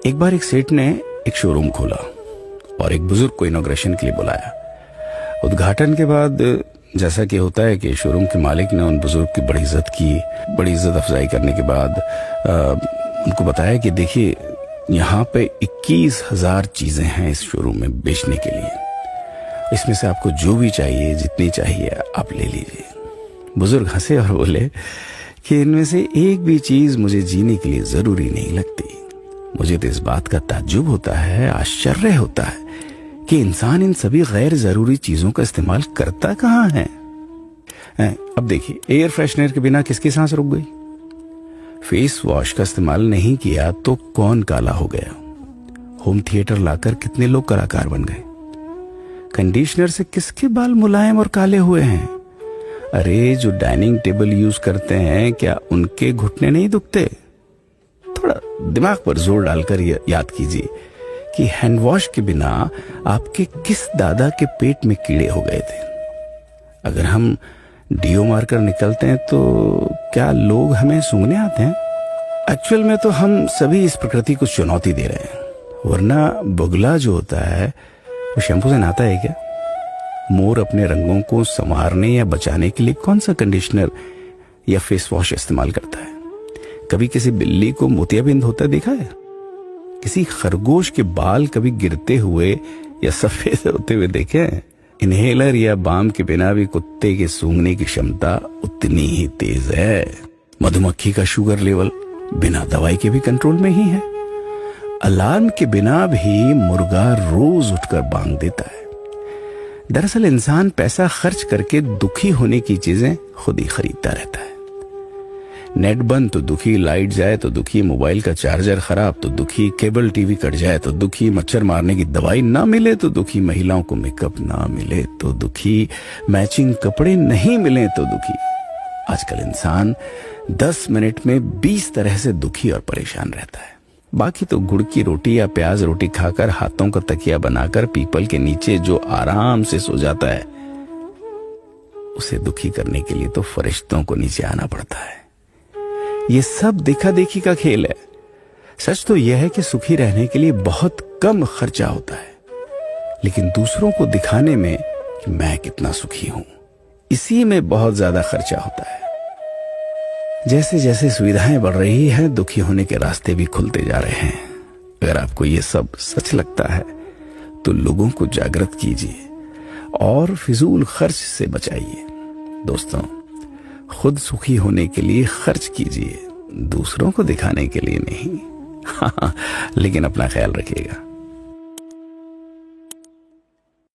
एक बार एक सेठ ने एक शोरूम खोला और एक बुजुर्ग को इनॉग्रेशन के लिए बुलाया। उद्घाटन के बाद जैसा कि होता है कि शोरूम के मालिक ने उन बुजुर्ग की बड़ी इज्जत की। बड़ी इज्जत अफजाई करने के बाद उनको बताया कि देखिए, यहाँ पे 21,000 चीजें हैं इस शोरूम में बेचने के लिए। इसमें से आपको जो भी चाहिए, जितनी चाहिए आप ले लीजिए। बुजुर्ग हंसे और बोले कि इनमें से एक भी चीज मुझे जीने के लिए जरूरी नहीं लगती। मुझे तो इस बात का ताज्जुब होता है, आश्चर्य होता है कि इंसान इन सभी गैर जरूरी चीजों का इस्तेमाल करता कहाँ है। अब देखिए, एयर फ्रेशनर के बिना किसकी सांस रुक गई? फेस वॉश का इस्तेमाल नहीं किया तो कौन काला हो गया? होम थिएटर लाकर कितने लोग कलाकार बन गए? कंडीशनर से किसके बाल मुलायम और काले हुए हैं? अरे, जो डाइनिंग टेबल यूज करते हैं, क्या उनके घुटने नहीं दुखते? थोड़ा दिमाग पर जोर डालकर याद कीजिए कि हैंड वॉश के बिना आपके किस दादा के पेट में कीड़े हो गए थे। अगर हम डीओ मारकर निकलते हैं तो क्या लोग हमें सूंघने आते हैं? एक्चुअल में तो हम सभी इस प्रकृति को चुनौती दे रहे हैं, वरना बुगला जो होता है वो शैम्पू से नहाता है क्या? मोर अपने रंगों को संवारने या बचाने के लिए कौन सा कंडीशनर या फेस वॉश इस्तेमाल करता है? कभी किसी बिल्ली को मोतियाबिंद होता देखा है? किसी खरगोश के बाल कभी गिरते हुए या सफेद होते हुए देखे हैं? इनहेलर या बाम के बिना भी कुत्ते के सूंघने की क्षमता उतनी ही तेज है। मधुमक्खी का शुगर लेवल बिना दवाई के भी कंट्रोल में ही है। अलार्म के बिना भी मुर्गा रोज उठकर बांग देता है। दरअसल इंसान पैसा खर्च करके दुखी होने की चीजें खुद ही खरीदता रहता है। नेट बंद तो दुखी, लाइट जाए तो दुखी, मोबाइल का चार्जर खराब तो दुखी, केबल टीवी कट जाए तो दुखी, मच्छर मारने की दवाई ना मिले तो दुखी, महिलाओं को मेकअप ना मिले तो दुखी, मैचिंग कपड़े नहीं मिले तो दुखी। आजकल इंसान 10 मिनट में 20 तरह से दुखी और परेशान रहता है। बाकी तो गुड़ की रोटी या प्याज रोटी खाकर, हाथों का तकिया बनाकर पीपल के नीचे जो आराम से सो जाता है, उसे दुखी करने के लिए तो फरिश्तों को नीचे आना पड़ता है। ये सब देखा देखी का खेल है। सच तो यह है कि सुखी रहने के लिए बहुत कम खर्चा होता है, लेकिन दूसरों को दिखाने में कि मैं कितना सुखी हूं, इसी में बहुत ज्यादा खर्चा होता है। जैसे जैसे सुविधाएं बढ़ रही हैं, दुखी होने के रास्ते भी खुलते जा रहे हैं। अगर आपको ये सब सच लगता है तो लोगों को जागृत कीजिए और फिजूल खर्च से बचाइए। दोस्तों, खुद सुखी होने के लिए खर्च कीजिए, दूसरों को दिखाने के लिए नहीं। हाँ, लेकिन अपना ख्याल रखिएगा।